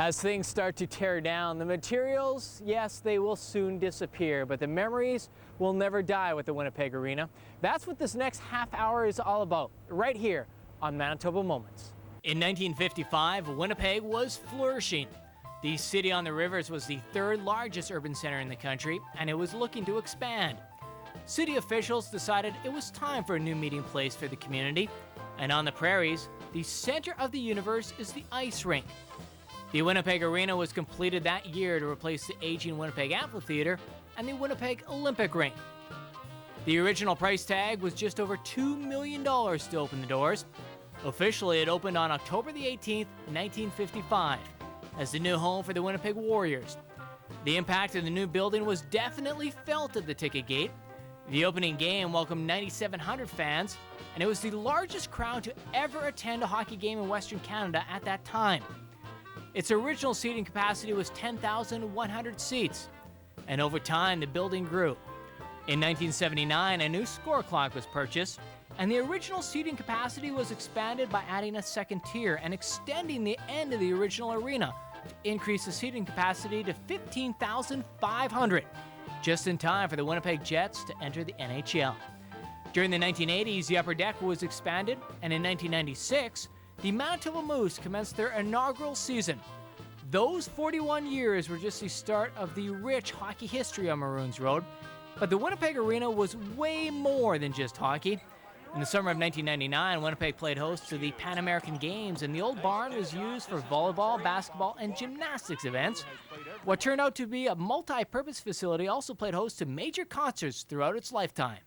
As things start to tear down, the materials, yes, they will soon disappear, but the memories will never die with the Winnipeg Arena. That's what this next half hour is all about, right here on Manitoba Moments. In 1955, Winnipeg was flourishing. The city on the rivers was the third largest urban center in the country, and it was looking to expand. City officials decided it was time for a new meeting place for the community, and on the prairies, the center of the universe is the ice rink. The Winnipeg Arena was completed that year to replace the aging Winnipeg Amphitheater and the Winnipeg Olympic Rink. The original price tag was just over $2 million to open the doors. Officially, it opened on October the 18th, 1955, as the new home for the Winnipeg Warriors. The impact of the new building was definitely felt at the ticket gate. The opening game welcomed 9,700 fans, and it was the largest crowd to ever attend a hockey game in Western Canada at that time. Its original seating capacity was 10,100 seats, and over time the building grew. In 1979, a new score clock was purchased, and the original seating capacity was expanded by adding a second tier and extending the end of the original arena to increase the seating capacity to 15,500, just in time for the Winnipeg Jets to enter the NHL. During the 1980s, the upper deck was expanded, and in 1996, the Manitoba Moose commenced their inaugural season. Those 41 years were just the start of the rich hockey history on Maroons Road, but the Winnipeg Arena was way more than just hockey. In the summer of 1999, Winnipeg played host to the Pan American Games, and the old barn was used for volleyball, basketball, and gymnastics events. What turned out to be a multi-purpose facility also played host to major concerts throughout its lifetime.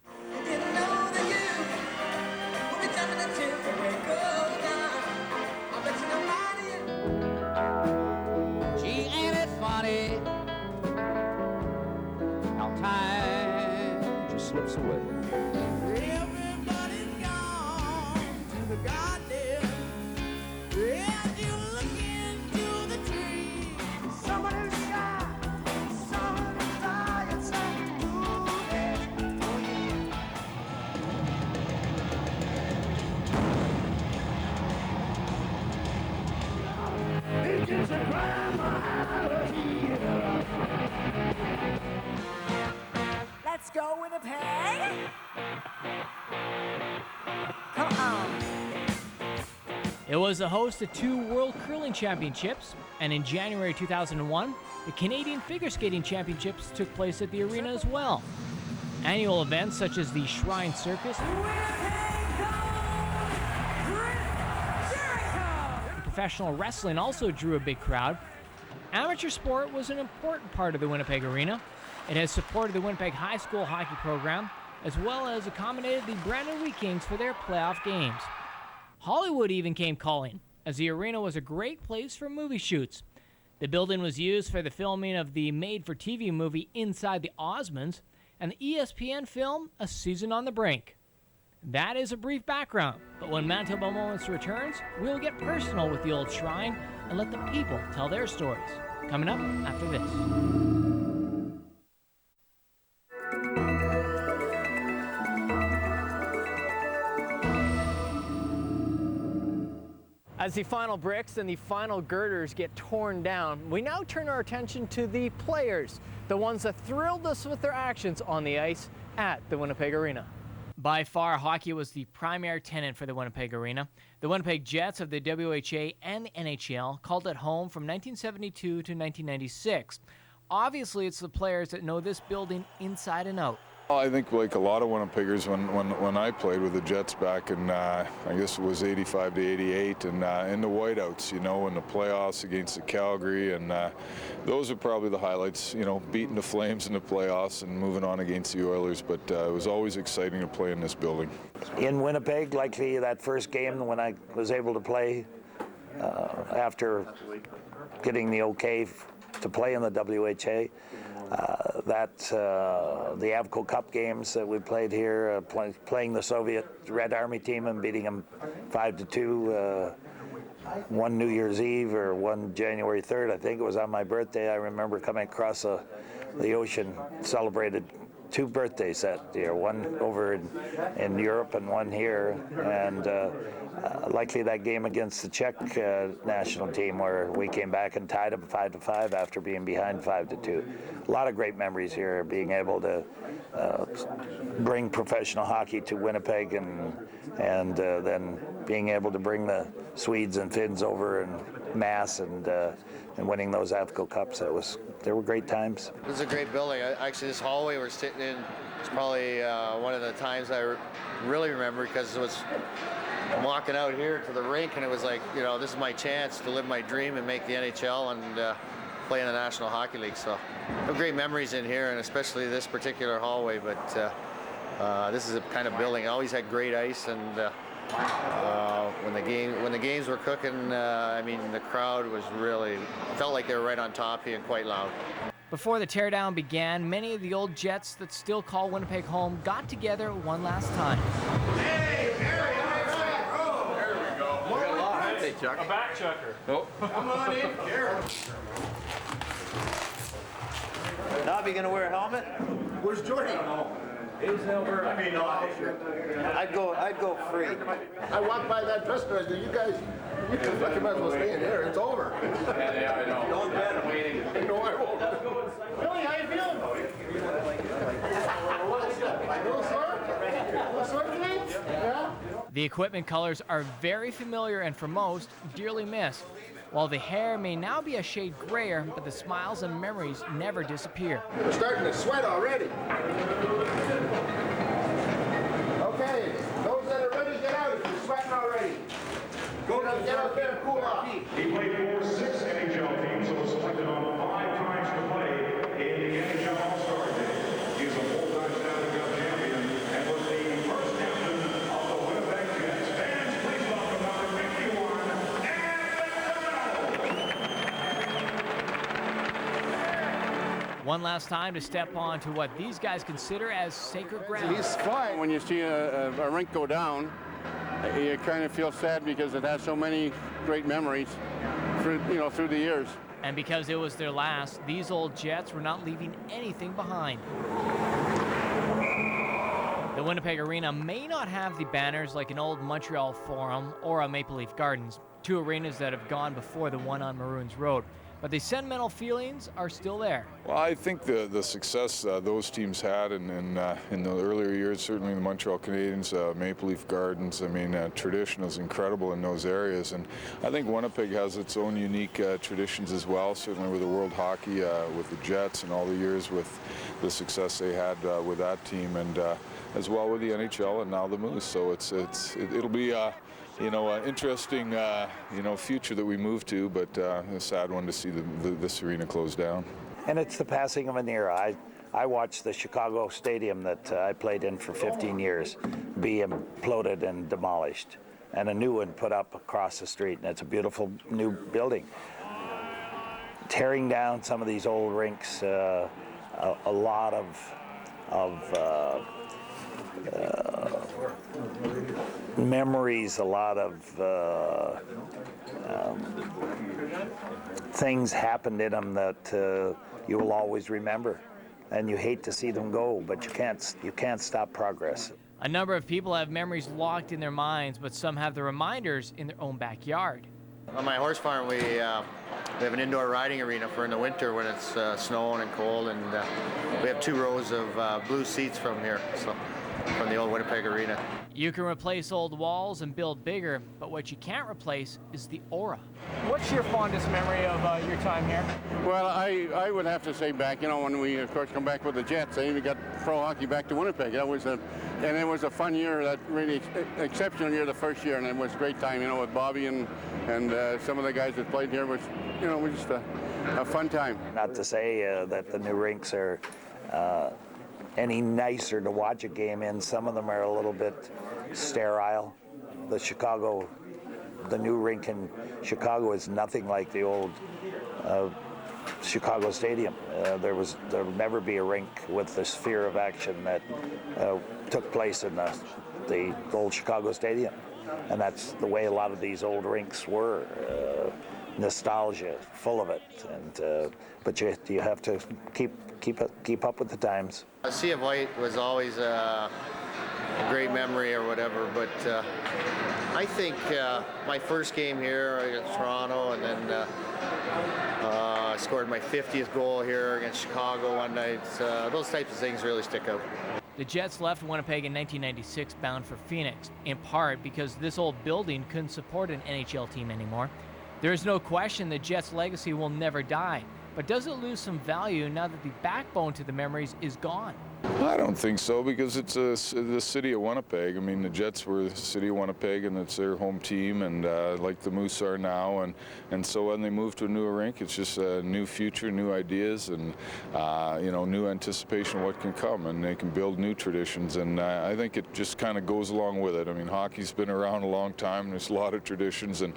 How time just slips away. Everybody's gone to the garden. As you look into the tree, somebody's shy, somebody's tired, somebody's moving. It's just a crime out here. Let's go, Winnipeg! Come on! It was the host of 2 World Curling Championships, and in January 2001, the Canadian Figure Skating Championships took place at the arena as well. Annual events such as the Shrine Circus, professional wrestling also drew a big crowd. Amateur sport was an important part of the Winnipeg Arena. It has supported the Winnipeg High School hockey program, as well as accommodated the Brandon Wheat Kings for their playoff games. Hollywood even came calling, as the arena was a great place for movie shoots. The building was used for the filming of the made-for-TV movie Inside the Osmonds and the ESPN film A Season on the Brink. That is a brief background, but when Manitoba Moments returns, we'll get personal with the old shrine and let the people tell their stories. Coming up after this. As the final bricks and the final girders get torn down, we now turn our attention to the players, the ones that thrilled us with their actions on the ice at the Winnipeg Arena. By far, hockey was the primary tenant for the Winnipeg Arena. The Winnipeg Jets of the WHA and the NHL called it home from 1972 to 1996. Obviously, it's the players that know this building inside and out. Well, I think like a lot of Winnipeggers, when I played with the Jets back in, I guess it was 85 to 88, and in the whiteouts, you know, in the playoffs against the Calgary, and those are probably the highlights, you know, beating the Flames in the playoffs and moving on against the Oilers, but it was always exciting to play in this building. In Winnipeg, likely that first game when I was able to play after getting the okay to play in the WHA, the Avco Cup games that we played here, playing the Soviet Red Army team and beating them 5-2, one New Year's Eve or one January 3rd, I think it was on my birthday. I remember coming across the ocean, celebrated 2 birthdays that year, one over in Europe and one here, and likely that game against the Czech national team where we came back and tied them 5-5 after being behind 5-2. A lot of great memories here, being able to bring professional hockey to Winnipeg and then being able to bring the Swedes and Finns over in mass and winning those AFCO Cups. They were great times. This is a great building. Actually, this hallway we're sitting in is probably one of the times I really remember, because I'm walking out here to the rink and it was like, you know, this is my chance to live my dream and make the NHL and play in the National Hockey League. So I have great memories in here, and especially this particular hallway. But this is a kind of building. It always had great ice, and when the games were cooking, I mean, the crowd was really felt like they were right on top here and quite loud. Before the teardown began, many of the old Jets that still call Winnipeg home got together one last time. Hey, Harry, oh, there we go. Hey, Chuck. A back checker. Oh. Come on in, Harry. Nobby gonna wear a helmet? Where's Jordy? He's over. I mean, no, I'd go free. I walked by that dress store and said, you guys might as well stay in here. It's over. Yeah, I know. Don't bet him. Waiting. No, I won't. Billy, how you feeling? A little sore? A little sore today? Yeah? The equipment colors are very familiar and for most, dearly missed. While the hair may now be a shade grayer, but the smiles and memories never disappear. We're starting to sweat already. Okay, those that are ready, get out if you're sweating already. Get out there and cool off. He played for 6 NHL teams, so was selected on 5 times to play in the NHL All-Star Game. He is a full-time Stanley Cup champion and was the first captain of the Winnipeg Jets. Fans, please welcome number 51, One last time to step on to what these guys consider as sacred ground. He's flying. When you see a rink go down, you kind of feel sad because it has so many great memories through the years. And because it was their last, these old Jets were not leaving anything behind. The Winnipeg Arena may not have the banners like an old Montreal Forum or a Maple Leaf Gardens, 2 arenas that have gone before the one on Maroons Road. But the sentimental feelings are still there. Well, I think the success those teams had in the earlier years, certainly the Montreal Canadiens, Maple Leaf Gardens, I mean, tradition is incredible in those areas. And I think Winnipeg has its own unique traditions as well, certainly with the World Hockey, with the Jets and all the years with the success they had with that team, and as well with the NHL and now the Moose. So it'll be interesting, future that we move to, but a sad one to see this arena close down. And it's the passing of an era. I watched the Chicago Stadium that I played in for 15 years be imploded and demolished, and a new one put up across the street, and it's a beautiful new building. Tearing down some of these old rinks, a lot of memories, a lot of things happened in them that you will always remember, and you hate to see them go, but you can't stop progress. A number of people have memories locked in their minds, but some have the reminders in their own backyard. On my horse farm, we have an indoor riding arena for in the winter when it's snowing and cold, and we have 2 rows of blue seats from here, so from the old Winnipeg Arena. You can replace old walls and build bigger, but what you can't replace is the aura. What's your fondest memory of your time here? Well, I would have to say back, when we, of course, come back with the Jets, they even got pro hockey back to Winnipeg. That was and it was a fun year, that really exceptional year the first year, and it was a great time, with Bobby and some of the guys that played here. Was just a fun time. Not to say that the new rinks are any nicer to watch a game in. Some of them are a little bit sterile. The new rink in Chicago is nothing like the old Chicago Stadium. There will never be a rink with the sphere of action that took place in the old Chicago Stadium. And that's the way a lot of these old rinks were. nostalgia, full of it. And but you have to keep up with the times. Sea of White was always a great memory or whatever, but I think my first game here against Toronto, and then I scored my 50th goal here against Chicago one night. Those types of things really stick out. The Jets left Winnipeg in 1996 bound for Phoenix, in part because this old building couldn't support an NHL team anymore. There is no question the Jets' legacy will never die, but does it lose some value now that the backbone to the memories is gone? I don't think so, because it's the city of Winnipeg. I mean, the Jets were the city of Winnipeg, and it's their home team, and like the Moose are now. And so when they move to a newer rink, it's just a new future, new ideas, and you know, new anticipation of what can come, and they can build new traditions. And I think it just kind of goes along with it. I mean, hockey's been around a long time, and there's a lot of traditions, and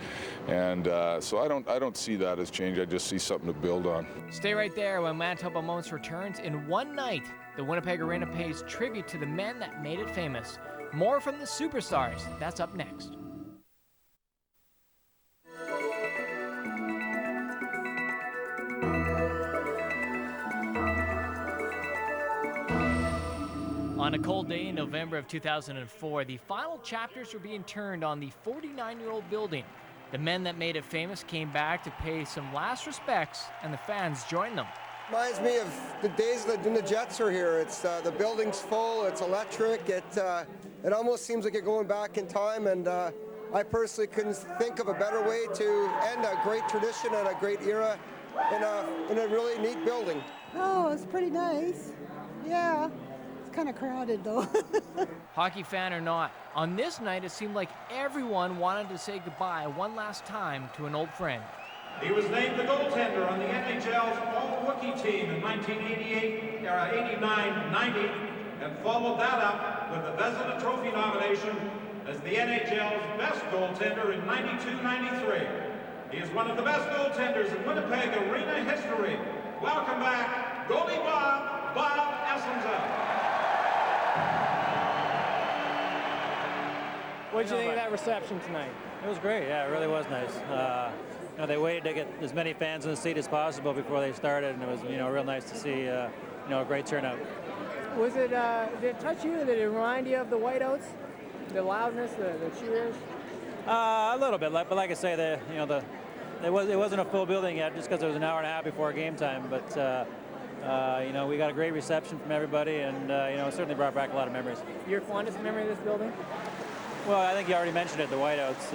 so I don't see that as change. I just see something to build on. Stay right there. When Manitoba Moments returns in one night, the Winnipeg Arena pays tribute to the men that made it famous. More from the superstars. That's up next. On a cold day in November of 2004, the final chapters were being turned on the 49-year-old building. The men that made it famous came back to pay some last respects, and the fans joined them. Reminds me of the days when the Jets are here. It's the building's full, it's electric, it almost seems like you're going back in time, and I personally couldn't think of a better way to end a great tradition and a great era in a really neat building. Oh, it's pretty nice. Yeah, it's kind of crowded though. Hockey fan or not, on this night it seemed like everyone wanted to say goodbye one last time to an old friend. He was named the goaltender on the NHL's All-Rookie team in 1988, 89-90, and followed that up with the Vezina Trophy nomination as the NHL's best goaltender in 92-93. He is one of the best goaltenders in Winnipeg Arena history. Welcome back, goalie Bob Essenza. What did you think of that reception tonight? It was great. Yeah, it really was nice. You know, they waited to get as many fans in the seat as possible before they started, and it was, you know, real nice to see, you know, a great turnout. Was it, did it touch you? Did it remind you of the Whiteouts? The loudness, the cheers? A little bit, but like I say, it wasn't a full building yet, just because it was an hour and a half before game time. But you know, we got a great reception from everybody, and you know, it certainly brought back a lot of memories. Your fondest memory of this building? Well, I think you already mentioned it, the Whiteouts.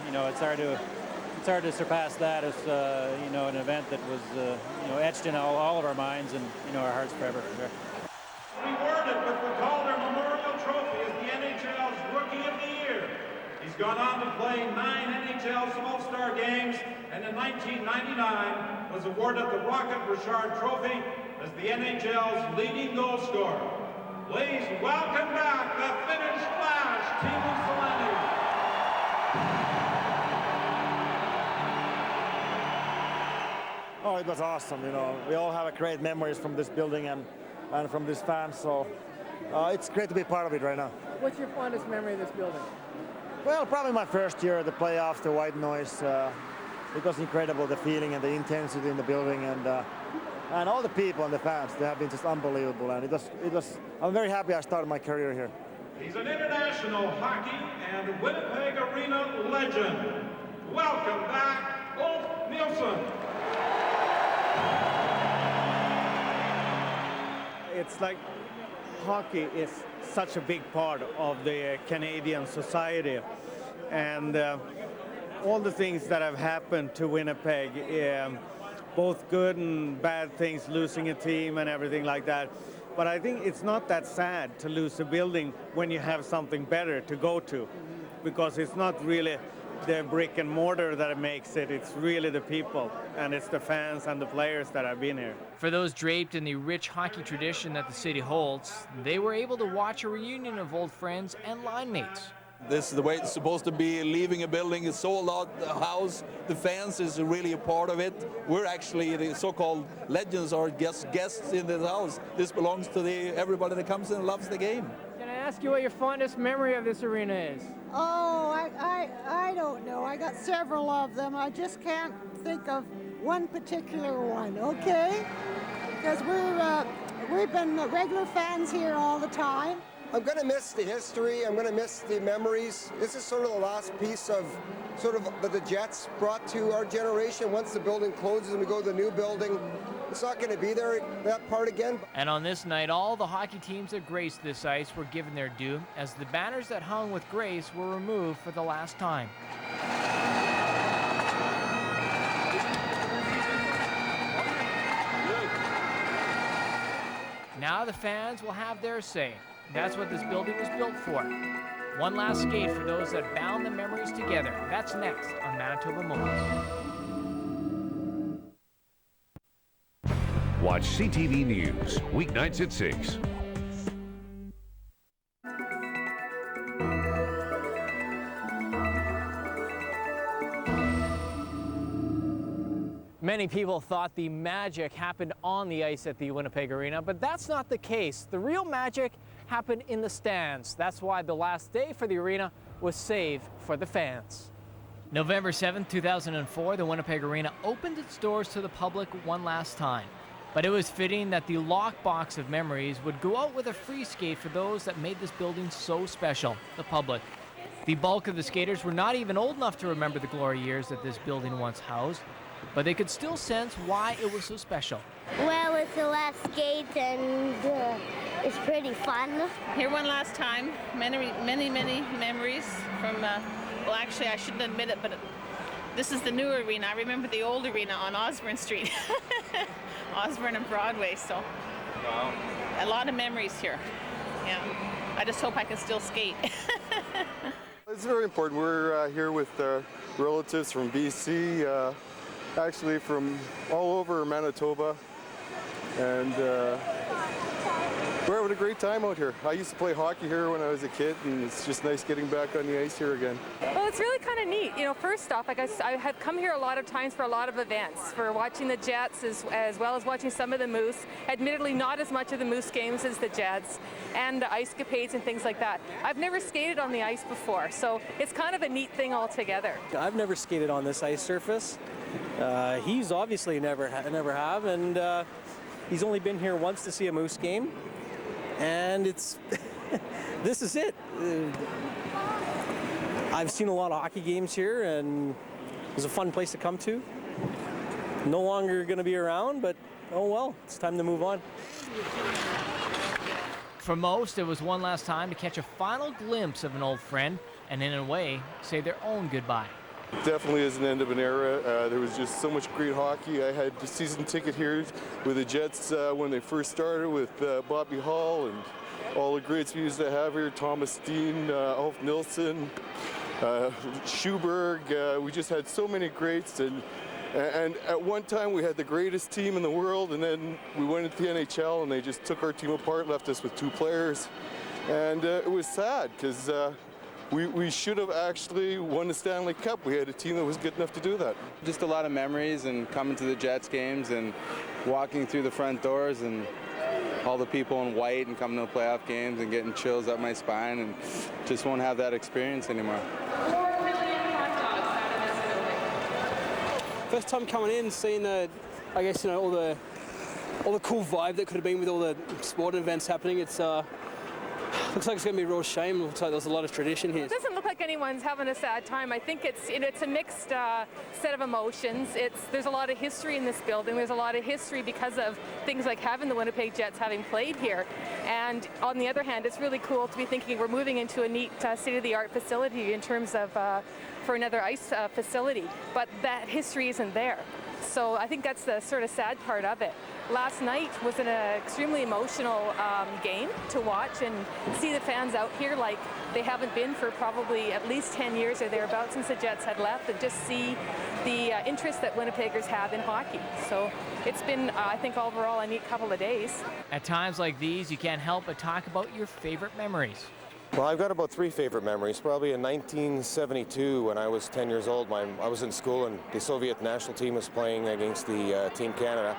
You know, it's hard to surpass that as you know, an event that was you know, etched in all of our minds and, you know, our hearts forever, for sure. Rewarded with the Calder Memorial Trophy as the NHL's Rookie of the Year. He's gone on to play 9 NHL All-Star games, and in 1999 was awarded the Rocket Richard Trophy as the NHL's leading goal scorer. Please welcome back the Finnish Flash, Teemu Selanne. Oh, it was awesome. You know, we all have great memories from this building and from these fans. So it's great to be part of it right now. What's your fondest memory of this building? Well, probably my first year at the playoffs, the white noise. It was incredible, the feeling and the intensity in the building, and all the people and the fans. They have been just unbelievable, and it was. I'm very happy I started my career here. He's an international hockey and Winnipeg Arena legend. Welcome back, Ulf Nilsson. It's like hockey is such a big part of the Canadian society, and all the things that have happened to Winnipeg, both good and bad things, losing a team and everything like that. But I think it's not that sad to lose a building when you have something better to go to, because it's not really the brick and mortar that makes it. It's really the people, and it's the fans and the players that have been here. For those draped in the rich hockey tradition that the city holds, they were able to watch a reunion of old friends and line mates. This is the way it's supposed to be. Leaving a building, a sold-out house. The fans is really a part of it. We're actually the so-called legends or guests in this house. This belongs to everybody that comes in and loves the game. Can I ask you what your fondest memory of this arena is. Oh, I don't know. I got several of them. I just can't think of one particular one, okay? Because we've been regular fans here all the time. I'm going to miss the history. I'm going to miss the memories. This is sort of the last piece of sort of that the Jets brought to our generation. Once the building closes and we go to the new building, it's not going to be there, that part again. And on this night, all the hockey teams that graced this ice were given their due, as the banners that hung with grace were removed for the last time. Now the fans will have their say. That's what this building was built for. One last skate for those that bound the memories together. That's next on Manitoba Moments. Watch CTV News, weeknights at 6. Many people thought the magic happened on the ice at the Winnipeg Arena, but that's not the case. The real magic happened in the stands. That's why the last day for the arena was saved for the fans. November 7th, 2004, the Winnipeg Arena opened its doors to the public one last time. But it was fitting that the lockbox of memories would go out with a free skate for those that made this building so special, the public. The bulk of the skaters were not even old enough to remember the glory years that this building once housed, but they could still sense why it was so special. Well, it's the last skate and it's pretty fun. Here one last time, many memories from, well actually I shouldn't admit it, but this is the new arena. I remember the old arena on Osborne Street. Osborne and Broadway, so wow. A lot of memories here. Yeah, I just hope I can still skate. It's very important. We're here with relatives from BC, actually from all over Manitoba, and we're having a great time out here. I used to play hockey here when I was a kid, and it's just nice getting back on the ice here again. Well, it's really kind of neat. You know, first off, I have come here a lot of times for a lot of events, for watching the Jets as well as watching some of the Moose. Admittedly, not as much of the Moose games as the Jets, and ice capades and things like that. I've never skated on the ice before, so it's kind of a neat thing altogether. I've never skated on this ice surface. He's obviously never have, and he's only been here once to see a Moose game. And it's, this is it. I've seen a lot of hockey games here, and it was a fun place to come to. No longer going to be around, but oh well, it's time to move on. For most, it was one last time to catch a final glimpse of an old friend, and in a way, say their own goodbye. Definitely is an end of an era. There was just so much great hockey. I had a season ticket here with the Jets when they first started with Bobby Hall and all the greats we used to have here, Thomas Steen, Ulf Nilsson, Schuberg. We just had so many greats, and at one time we had the greatest team in the world, and then we went into the NHL and they just took our team apart, left us with 2 players, and it was sad because we should have actually won the Stanley Cup. We had a team that was good enough to do that. Just a lot of memories, and coming to the Jets games and walking through the front doors and all the people in white and coming to the playoff games and getting chills up my spine, and just won't have that experience anymore. First time coming in, seeing the, I guess, you know, all the cool vibe that could have been with all the sporting events happening. It's looks like it's going to be a real shame. It looks like there's a lot of tradition here. It doesn't look like anyone's having a sad time. I think it's a mixed set of emotions. There's a lot of history in this building. There's a lot of history because of things like having the Winnipeg Jets having played here. And on the other hand, it's really cool to be thinking we're moving into a neat state-of-the-art facility in terms of for another ice facility. But that history isn't there. So I think that's the sort of sad part of it. Last night was an extremely emotional game to watch and see the fans out here like they haven't been for probably at least 10 years or thereabouts since the Jets had left, and just see the interest that Winnipeggers have in hockey. So it's been, I think, overall a neat couple of days. At times like these, you can't help but talk about your favorite memories. Well, I've got about 3 favorite memories. Probably in 1972, when I was 10 years old, I was in school and the Soviet national team was playing against the Team Canada.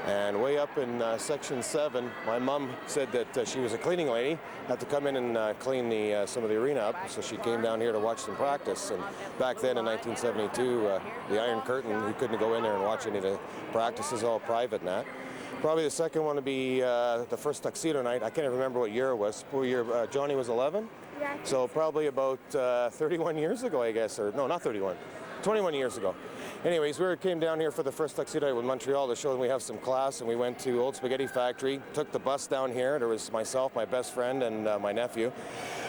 And way up in Section 7, my mom said that she was a cleaning lady, had to come in and clean some of the arena up, so she came down here to watch some practice. And back then in 1972, the Iron Curtain, you couldn't go in there and watch any of the practices, all private and that. Probably the second one to be the first tuxedo night. I can't even remember what year it was. What year? Johnny was 11? Yeah. So probably about 31 years ago, I guess, or no, not 31, 21 years ago. Anyways, we came down here for the first tuxedo with Montreal to show them we have some class, and we went to Old Spaghetti Factory, took the bus down here. There was myself, my best friend, and my nephew.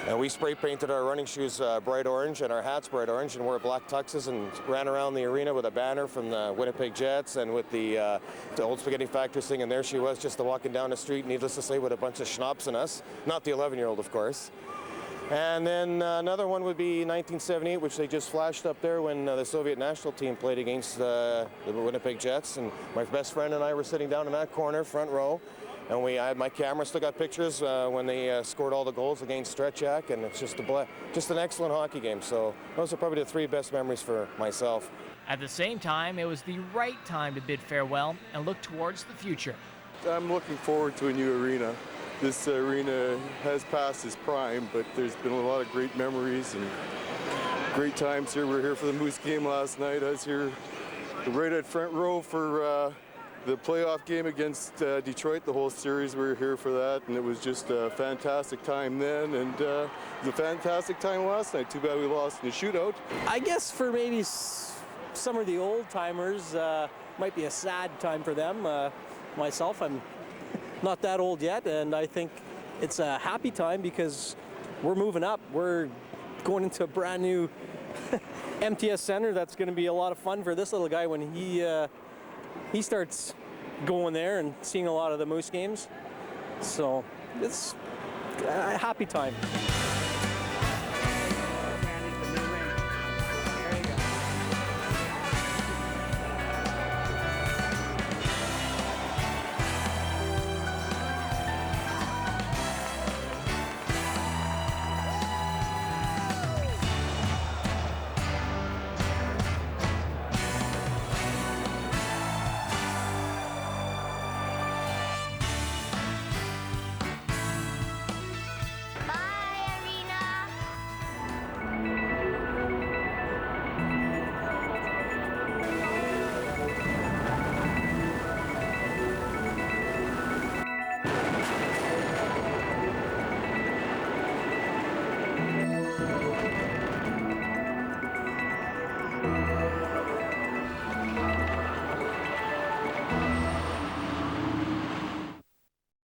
And we spray painted our running shoes bright orange and our hats bright orange and wore black tuxes and ran around the arena with a banner from the Winnipeg Jets and with the Old Spaghetti Factory thing. And there she was, just walking down the street, needless to say, with a bunch of schnapps in us. Not the 11-year-old, of course. And then another one would be 1978, which they just flashed up there when the Soviet national team played against the Winnipeg Jets. And my best friend and I were sitting down in that corner, front row. And I had my camera, still got pictures when they scored all the goals against Stretchak. And it's just an excellent hockey game. So those are probably the three best memories for myself. At the same time, it was the right time to bid farewell and look towards the future. I'm looking forward to a new arena. This arena has passed its prime, but there's been a lot of great memories and great times here. We were here for the Moose game last night. I was here right at front row for the playoff game against Detroit, the whole series. We were here for that, and it was just a fantastic time then, and it was a fantastic time last night. Too bad we lost in the shootout. I guess for maybe some of the old timers, might be a sad time for them. Myself, I'm not that old yet, and I think it's a happy time because we're moving up. We're going into a brand new MTS Center. That's going to be a lot of fun for this little guy when he starts going there and seeing a lot of the Moose games. So it's a happy time.